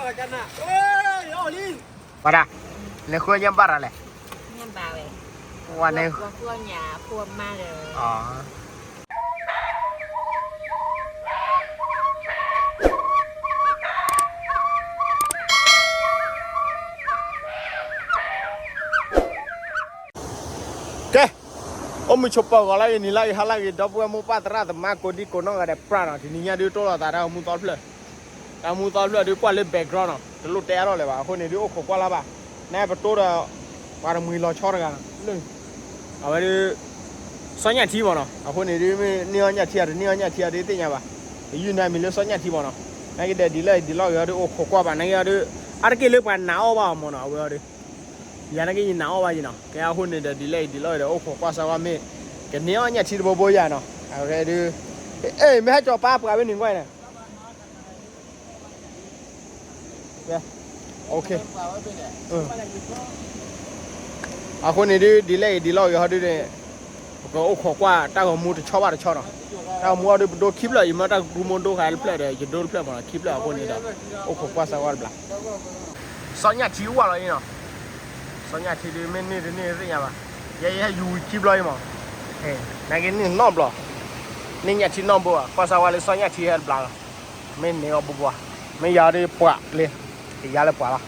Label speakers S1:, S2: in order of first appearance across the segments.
S1: ပါဒါလေခွေညံပါရလေ
S2: ညံပါပဲ
S1: วันนี้
S2: พวกหยาพวกมาเลย
S1: อ๋อโอ้มีชอบปากอะไรนี่ไล่ฮาไล่ดับเบิ้ลมูปัตระแต่มาโกดีโกน้องอะไรปราณทีนี้เนี่ยดูตัวเราแต่เรามูตอลเพลแต่มูตอลเพลดูกว่าเล่นแบ็กกราวน์อ่ะจะลุดแต่เราเลยว่ะคนนี้ดูโอ้ขวาละป่ะแน่ประตูเราว่าเรามือเราช็อตกันนึงเอาไปดูสัญญาทีบ่เนาะเอาคนนี้ดูมีเนื้อเนี่ยเทียดเนื้อเนี่ยเทียดได้ยังป่ะยืนได้มีเรื่องสัญญาทีบ่เนาะนั่นก็เดี๋ยวดีเลยดีเราดูโอ้ขวาป่ะนั่นก็ดูอะไรก็เลือกไปหนาวป่ะมั้งเนาะเอาไปดูอย่างนั้นก็ยินหนาวป่ะยินเนาะแกเอาคนนี้เดี๋ยวดีเลยดีเราเดี๋ยวโอ้ขวาสาวมีcái néo nhà chỉ bố ya nó, ok đi, ê mấy cho ba bữa bên đừng quay này, ok, à con này đi delay đi lo rồi đi này, có ô khó quá, ta có mua được cho ba được cho nó, ta mua được đồ keep lại mà ta mua đồ khai play đấy, chỉ đồ play mà keep lại con này đó, ô khó quá sao vậy, sao nhà chỉ quá rồi nhở, sao nhà chỉ đi bên này gì nhá, vậy hay you keep lại mà. Nãy cái này ngon bò, nên nhà chị ngon bò, qua sau lại xoay nhà chị hết bò, mình này bò, mình giờ đi bò lên, thì giờ là bò là.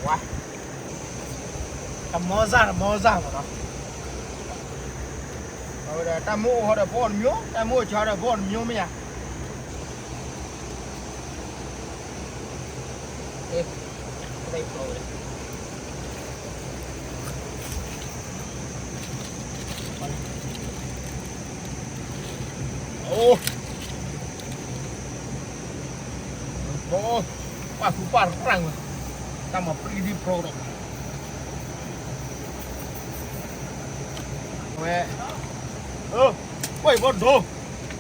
S1: Quá, cầm mò ra mà nó. Rồi là ta mua họ đã bón miếu, ta mua cho đã bón miếu mới à. Đây rồi. Ô. Ô, quá phú quá răng rồi. Ta mà pretty pro đó. Mẹ. Quay bọn đồ.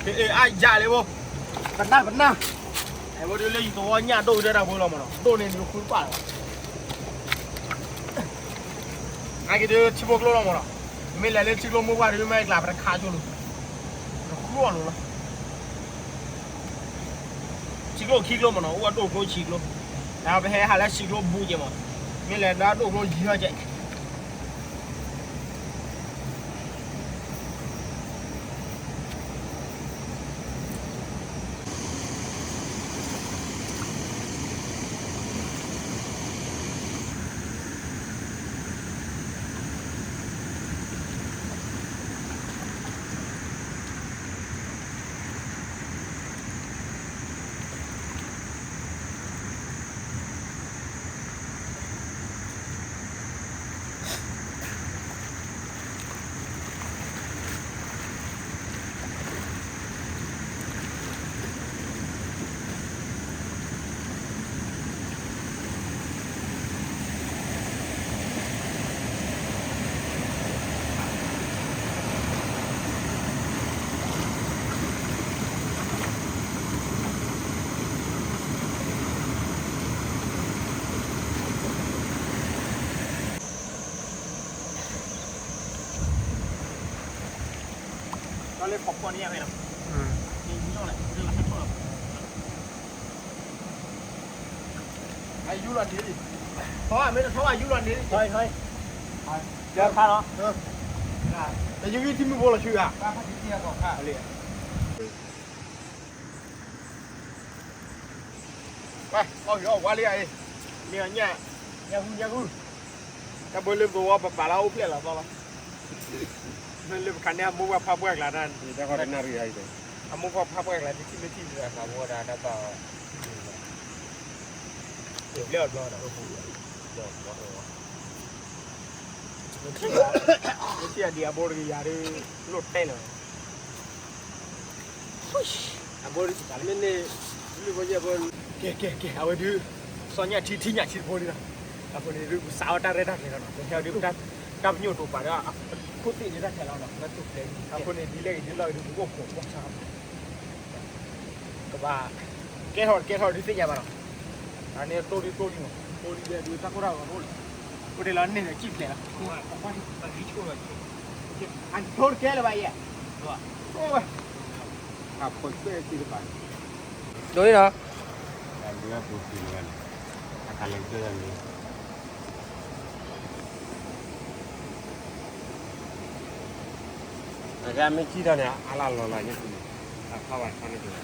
S1: Cái ai dài đấy vô. Vẫn na. Em vô đi lên tố nhà đồ ra đâu vô lòng mà nó. Đồ này nó khúi quả. Ai cái đứa chì bốc lô lòng mà nó. Mình lại lên chì lô mua qua thì mình làm ra khá cho luôn. Nó khúi luôn đó. Chì lô khí lô mà nó uống đồ khối chì lô. Nào về hay là xịt lô bù gì mà mình lại đã đổ lô gì hết vậy. เลยขอบคนนี้ยังไงนะนี่นี่อะไรเรื่องอะไรก็อายุรันนี้ดิเพราะว่าไม่ต้องเพราะว่าอายุรันนี้เฮ้ยเฮ้ยเดี๋ยวข้าเนาะแต่ยังยี่ที่ไม่บอกเราชื่ออ่ะข้าพัฒน์เที่ยวก่อนข้าเลยไปเอาอยู่เอาว่าเลยไอ้เนี่ยเนี่ยยังกูจะไปเล่นตัวปลาเราเปลี่ยนหรอตอนละนั่นเล่นคันนี้มุกว่าพับแหวกแล้วนั่นจะก็ได้น่ารีไอ้เด้อมุกว่าพับแหวกแล้วที่ไม่ที่เลยครับว่าได้ต่อเดี๋ยวเลี้ยวรอนะโอ้โหเดี๋ยวรอไม่เชื่อเดียบอร์กยาดิหลุดเต้เลยบอร์กอะไรเนี่ยลูกว่าจะบอร์เก๋เอาไว้ดูส่วนใหญ่ที่เนี่ยชิดบอร์กนะเอาคนนี้ดูสาวตาเรด้าเลยนะเดี๋ยวดูกันกับยูทูบไปแล้วพูดตีนี่ได้แค่เราเนาะนั่นถูกเลยเอาคนนี้ดีเลยดีเลยดูพวกผมพวกชาวก็ว่าเกทอร์ที่สิ่งยังไงเนาะอันนี้ตัวนี้เดี๋ยวดูตะกุระกันรู้กูได้ร้านนี่เนี่ยจิ๊บเลยนะอันโทษแกเลยไปอ่ะโอ้ยครับคนเสื้อจีนไปดูนี่เนาะการเลือกปูจีนกันอาการเลี้ยงเสื้อนี้อาการไม่คิดอะไรอะไรเนี่ยคุณเข้าไปเข้าในตัว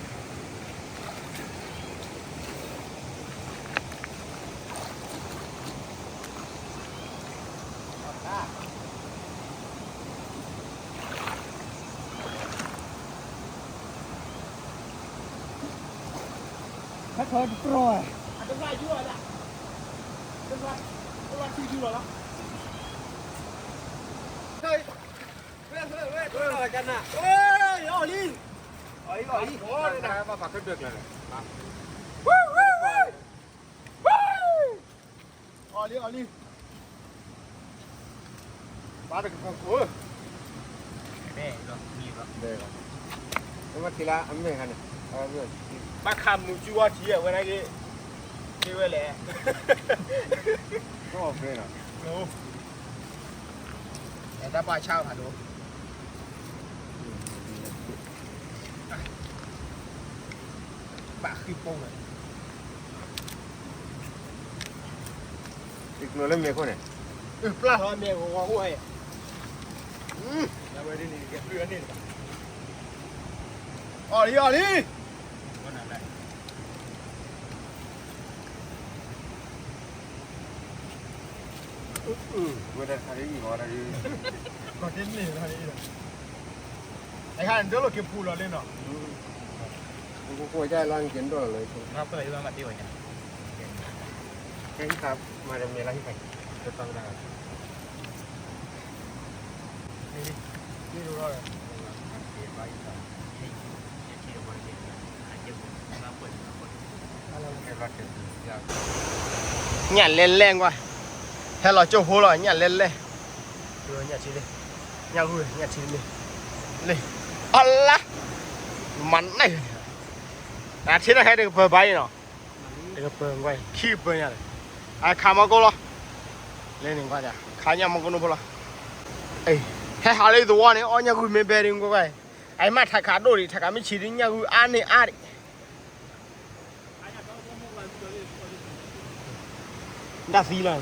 S1: ถ้าเธอโปรยจะได้ยั่วละจะได้ที่ยั่วละเฮ้ยอะไรกันน่ะเฮ้ยอ๋อนี่โอ้ยนะมาฝากขึ้นเดือกเลยอ๋อนี่มาถึงของกูแม่ก็มีครับเด้อแล้วมาทีละอันนี้กันเนี่ยมาคำมูจูว่าทีอ่ะวันไหนกี่ที่เวลาก็โอเคนะโอ้แต่ถ้าปลาเช่าผ่านดูปลาขี้โป่งเลยอีกตัวเล่มเมียคนเนี่ยปลาเมียของหัวไอ้แล้วไปที่นี่แกเรือนี่อ๋อนี่วันไหนเวลาทะเลอีกวันอะไรก็เด่นเลยทะเลไอ้ข้าเดี๋ยวเราเก็บปูเราเล่นเนาะกูกลัวใจร้อนเกินตัวเลยครับก็เลยว่ามาที่วันนี้แค่ครับมาจะมีอะไรที่ไหนจะต้องได้นี่ดูเราเลยnhặt lên qua hay là châu hố rồi nhặt lên rồi nhặt chi đi nhặt chi đi lên Allah mắn này à thế này hay được bờ bay nào được bờ quay khi bờ nhà này à khá mà cô lo lên đừng qua nhà khá nhà mà cô nó lo ấy hay hà lấy đồ này ở nhà người mình bè đừng qua vậy ai mà thạch cá đồ thì thạch cá mới chỉ đến nhà người ăn này ăn đã gì rồi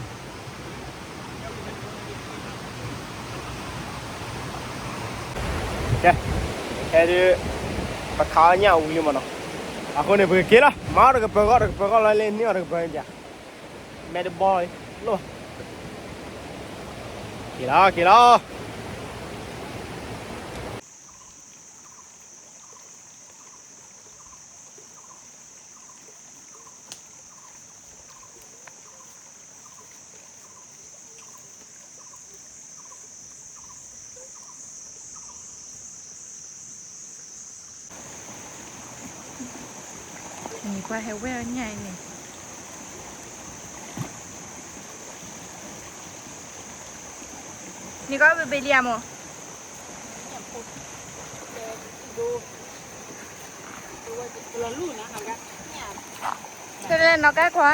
S1: cái đi bắt cá nhau uống mà nó à con này vừa kia đó máu được bờ lại lên nữa được bờ nhà mẹ được boy luôn kìa đó
S3: นี่ปลาแฮวเวอร์ใหญ่นี่นี่ก็ไปเรียมอ่ะเล่นnó cái quá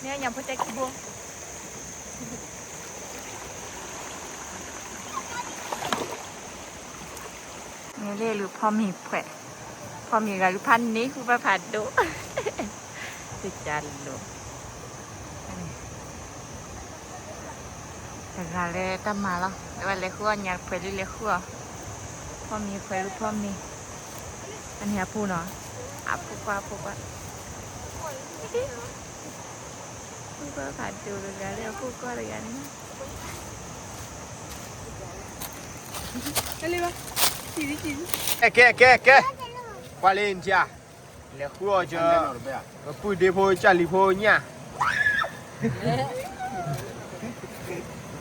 S3: nè nhầm phải chạy buông เรียกลูกพ่อมีแผลพ่อมีกับลูกพันนี้คือประผัดดุติดจันดุแต่ละเลยตั้มมาแล้วแต่ว่าเลยขั้วอยากไปเลยขั้วพ่อมีแผลลูกพ่อมีอันนี้พูดเนาะพูดว่าพูดประผัดดุเลยกันแล้วพูดก็เลยกันนะอะไรวะจีจี
S1: ကဲကွာလေးကြာလေခုတော့ကျပူဒီဖို့ကြလီဖို့ည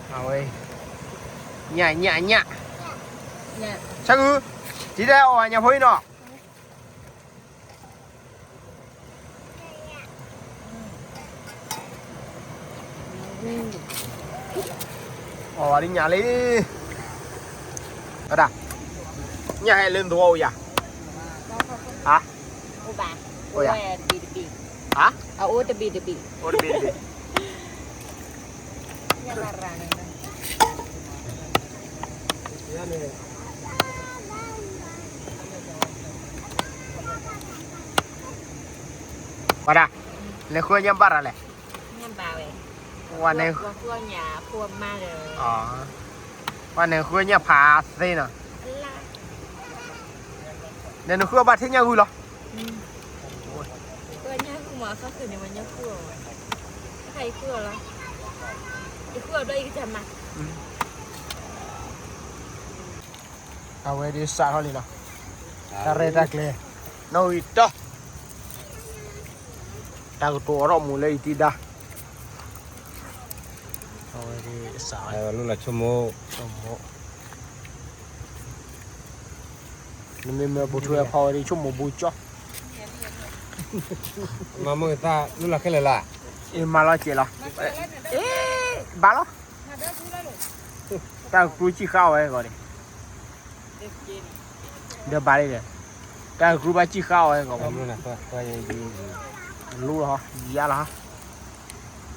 S1: ဟာဝေးညချက်ကူဒီတဲ့ဟောညဖိုးနော်ဟောဒီညလေးဟုတ်လားညဟဲ့လင်းတော့ရဟာ
S2: Ô bà.
S1: Ôi à?
S2: Bì bì.
S1: ဟာ
S2: À ô bì bì.
S1: ဟိုဒီ
S2: Nhà bà ra này.
S1: ပါဒါလေခွေးညံပါရလေ
S2: Nhà bà vậy.
S1: ဝါနေ
S2: Cua nhà cua ma rồi.
S1: อ๋อဝါနေခွေးညဖာသိနော်
S2: La.
S1: နေနခွေးဘာထင်းညကူလော
S2: Cua nhà cua mà sao từ nhà mình nhà cua. Hay cua là. Cái cua đây cái chầm mà.
S1: အဝဲဒီစားဟောလီနော်တရဲတက်လေနိုဤတော့တာကတော့ရမူလေတီဒါအဝဲဒီစား
S4: လူလာချုံမ
S1: တော့မောနမေမဘူထွေဖော်ရီချုံမဘူချော
S4: မမတာလူလာခဲလေလား
S1: အမလာချေလာအေးဘာလို့တာကူချီခါဝဲကောဒီเดี๋ยวบาเลยแต่ครูบาจีข้าวไอ้ก็
S4: လူလာတော့ရေးကြီး
S1: รู้เหรอยาละ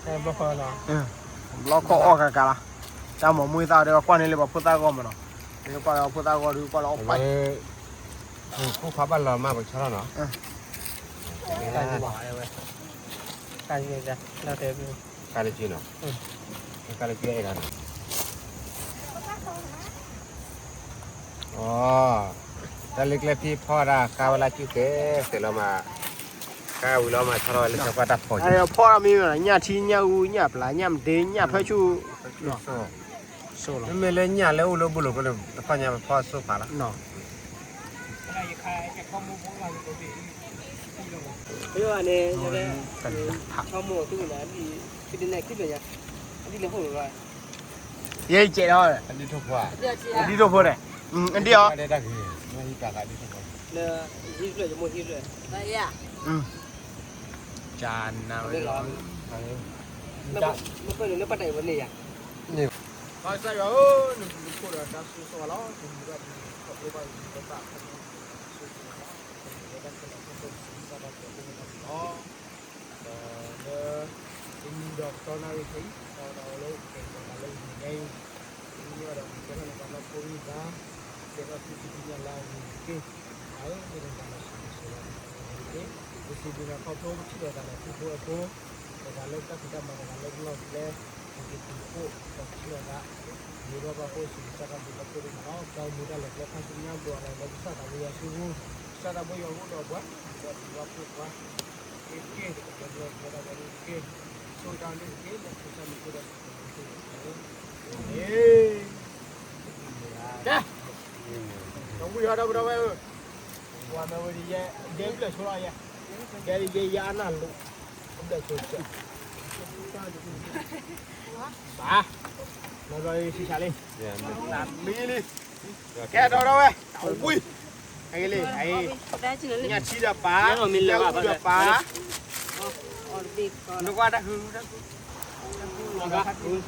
S4: အဲဘခေါ်လား
S1: ล็อกคอออกกันละจำหมอมือตาเดี๋ยวควันนี่เลยบ่พุตาก็มันเนาะเดี๋ยวก็เอาพุตาก็ดูก็เอาไป
S4: ผู้ขับบ้านเรามาบักชาเนาะ
S1: การที่บ่ไอ้เว้ยการที่จะเราเทป
S4: กาลจีเนาะกาลจีไอ้กันอ๋อแต่เล็กๆที่พ่อได้กาวลาจิเกเสร็จแล้วมาก้าวแล้วมาชะลอแล้วจะก็ตัดพอ
S1: ไอ้พ่อมีน่ะญาติญาอูญาปลาญาเดญาพะชูเนาะโซละ
S4: ไม่เลยเนี่ยแล้วอุลบุลก็เลยพ่อเนี่ยพ่อสู้ป่าละ
S1: เนาะ
S5: เรื่องนี้จะได้
S1: กันผัก
S5: ชาวโม่ที่อยู่นั้นที่เป็นไหนที่เป็นยังอันนี้เราพูดว่า
S1: เย้เจ๋อเลย
S4: อันนี้ทุกว่า
S1: ดีโตพอได้อันเดียว
S4: ได้คือไม่มีปากอันนี้ทุกว่า
S5: เนี่ยฮิตเลยจะโม่ฮิตเลย
S2: Đây à.
S1: จานน่ะเว้ยร้อน
S5: มันเป็นเรื่องปัจจัยวันนี้อ่ะ
S1: ไปซะโยนึกพูดว่าจะสู้ซะแล้วถึงจะขอบไปก็ตามini doktor nawi kai kalau lo kalau lo ini ini ada kita nak kalau koi dah kita sisi lagi ke ayo kita nak sisi lagi ke sisi nak kau tahu kita dah sisi aku kalau kita makan kalau lo le kita tu kita dah di bawah aku sisi kita kita tu mau kau muda le kita punya dua orang bisa tapi ya suhu bisa tapi yang muda buat waktu buat ke kita buat ke so down this game let's put some good at hey da don't we had over there one over the game play so ya gari ye ya na lu không được so cha ba nó rồi xì xả lên làm mi đi cái đâu đâu ấy ui hay lên hay nhà chi đập phá đập phá nó qua đã hư đó có vui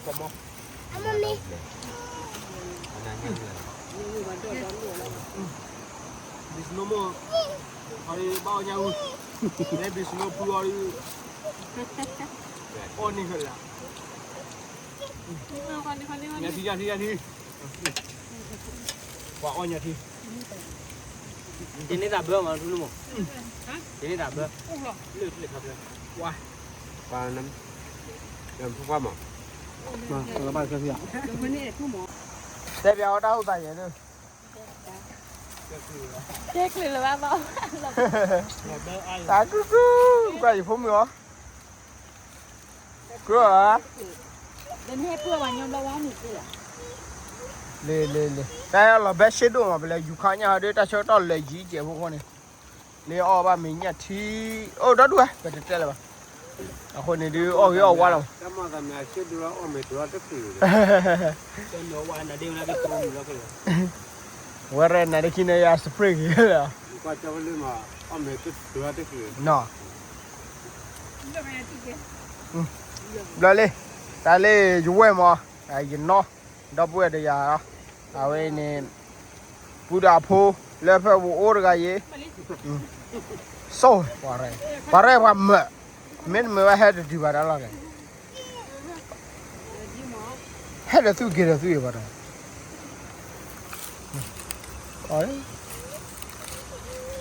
S1: không không bis no more hari bao nhau đây bis no pure on đi hết là nhà thi quả oi nhà thi
S5: Trên đấy đạp bơ mà đúng không? Trên đấy đạp bơ. Lượt hợp rồi.
S1: wow
S4: qua năm phút qua mà
S1: mà là bài cái gì ạ
S5: Cái này không mỏ.
S1: đẹp béo đâu tại vậy nữa
S3: chết liền là ba bao
S1: ta cứ cái gì phun nữa cửa
S2: đến hết vừa mà nhom đâu ăn được à
S1: le đây là bé xe đồ mà bây giờ du khách nhà đây ta cho tao lấy gì chứ không con này lấy ở ba mình nhà thì ô đó đuôi phải được là àคนนี้ดูอ๋อว่าแล้ว
S4: ถ้ามาทำงานเชื่อดูแล้วไม่ตัวจะคือ
S5: Trên đó qua là đều là cái tôm đó cái.
S1: ว่าเรนน่ะได้กินยาสเปรย์เหรอ
S4: ก็จะว่าเรื่องมาไม่ตัวจะคือ
S1: no เลยตาเลยอยู่เว้ยมั้งไอ้ยินเนาะดับเว้ยเดียร์เอาไว้เนี่ยปูดาโพแล้วเพื่อวัวโอร์กายโซ่ว่าไรว่ามันว่าเฮ็ดดีกว่าแล้วไงเฮ็ดสู้กี่สู้อยู่บ้างอ๋อ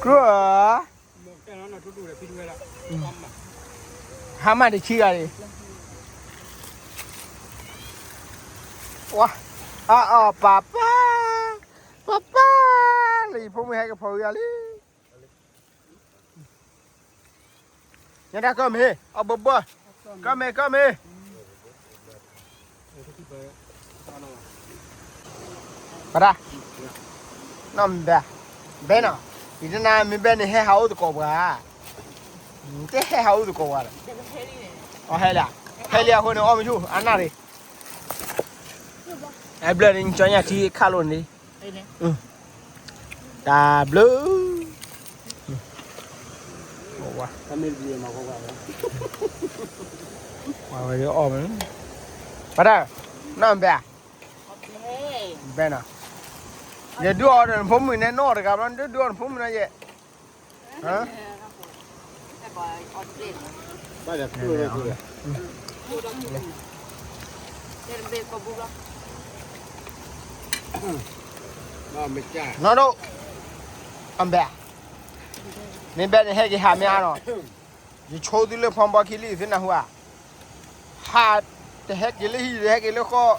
S1: กลัว
S5: Cái đó là chút đủ để pin người là.
S1: หามาได้ชี้อะไรว้าป้าเลยพวกมึงให้กับพ่อยาลียังได้ก็มีเอาบ๊อบก็มีปะดาน้ำเบะเบน่ะอีนั่นน่ะมีเบนให้เขาตัวกบอ่ะเจ๊ให้เขาตัวกบอ่ะอ๋อให้ละคนนึงอ๋อไม่ชูอันนั้นเลยไอ้เบลล์นี่จอยที่ข้าลุนนี่ตาเบลว้า
S5: Cái này gì mà không phải.
S1: ว้าวเดี๋ยวออกมันปะดาน้ำเบะเบน่ะเดี๋ยวดูอ่ะผมมีแน่นอนครับมันดูอ่ะผมมีนะเจ๊ฮะ
S4: ก็จะคือเลยคือ ก็ไม่จ้า
S1: nó đâu ăn bè nên bè này hay cái hàm ya rồi you cho đi lên phòng bao khi đi thế nào hả hạt thì hết cái ly hết cái lô kho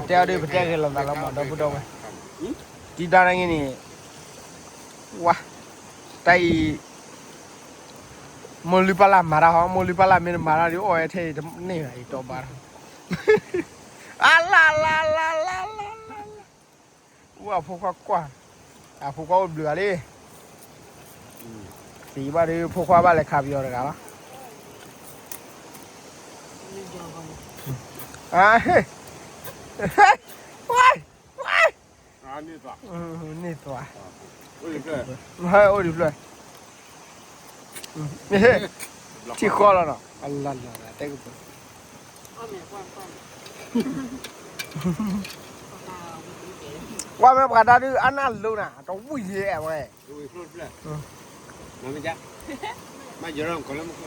S1: bữa đi cái làm nào mà đâu đâu đi ra đây này wow tay molipala mara ho molipala mình mara đi ôi thế này này to bar la wow phục quá à phục quá bự đi thì ba đi phục quá ba lại khắp vô rồi cả à quay
S4: นี่ตัว
S1: นี่ตัว
S4: โอ้ยเพื่อน
S1: เฮ้ยโอ้ดิเลยที่คอแล้วเนาะอัลลาห์เต็กปุ๊บว่าแม่ปากกาดื้ออันนั้นรู้นะต้องวิ่งแย่เว้ย
S4: โอ้ยครุฑเลยมาไม่จ้ามาเยอะร้องคนละมุก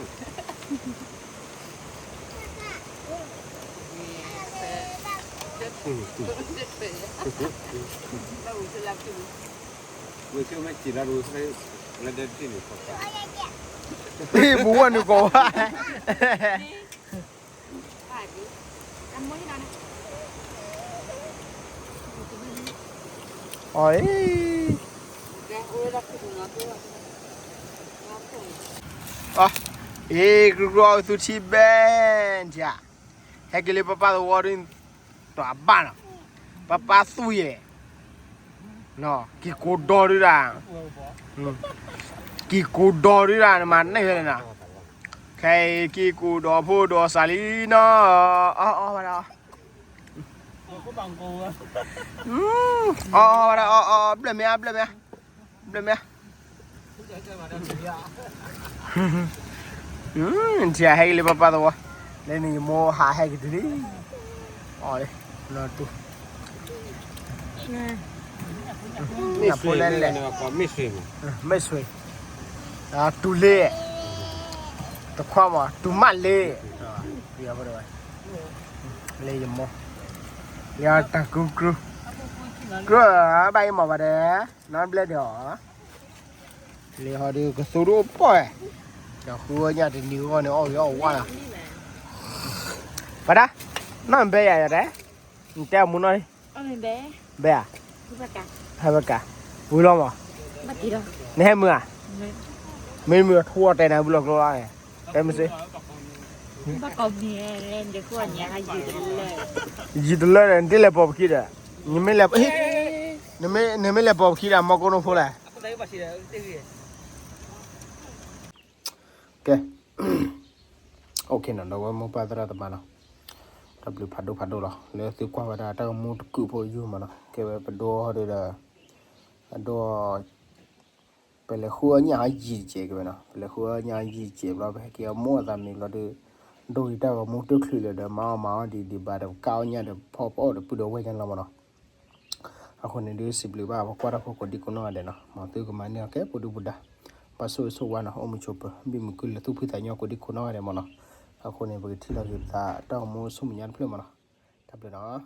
S4: วิธีไม่จีรารู้ใช่แล้วเดินที่นี่ก็ได้
S1: นี่บัวนี่ก็ว่าโอ้ยอ๋อกลัวสุดที่เบนจ้ะให้กิเลปป้าตัวรินตัวบ้านป้าสุยเนาะกี่กูดอริรากี่กูดอริรามันไม่เห็นนะใครกี่กูดอพูดอซาลีเนาะอ๋อมาแล้ว
S5: Có bằng cô á.
S1: Mà đó blem ya chia hay le papa đó lên ni mo ha hay cái đi ôi nó tu
S4: ไม่สวยเลยนะก็ไม่สวย
S1: mấy suy à tu lê ตะความาตุมาเล่เรียบร้อยเล่ยมอยาตะกุกรุกรุใบมาบาเด้นอนเบลดอเล่ฮอดูก็สูรูป่อยจะหัวเนี่ยจะนิ้วเนี่ยอ๋อว่าปะดะนั่นเบยอะเด้แต่มุนน้อย
S3: เอาเป็นเบ้
S1: เบย
S3: คือประกาศ
S1: ให้ปะกะบุลอมา
S3: บัดดีแล้ว
S1: นี่ให้มือไม่มือทั่วแต่นะบุลอกร้อยแต่ไม่สิ
S3: ประกอบเนี่ยเล่นเดี๋ยวขั้วเนี่ยให้ยืดเลย
S1: ยีตเลยนี่แหละปอบขี้เด้นี่ไม่แหละเฮ้ยนี่ไม่แหละปอบขี้อะมาโกนพูดแหละ
S5: Aku tadi pasti dah. Tadi.
S1: แกโอเคนะเราว่ามุปาตระตมานะทับลิพัดดูหรอเลยสิกว่าว่าถ้ามุตกุพออยู่มานะแกไปดูเขาเด้อดูไปเลยหัวเนี่ยยีเจกันนะไปเลยหัวเนี่ยยีเจเราไปแกมัวตามนี้เราดูอีแต่ว่ามุตุคลีเลยเด้อมาดีบาดก้าวเนี่ยเด้อพอเด้อพูดเอาไว้กันแล้วมาเนาะako ni dia sibli ba ko ra ko di ko no ade na ma tu ko mani ke pudu buda paso so wana o mu chopa bi mu kul tu phita nyo ko di ko no ade mo no ako ni ba ti la ta ta mo sum nyan ple mo no ta ple na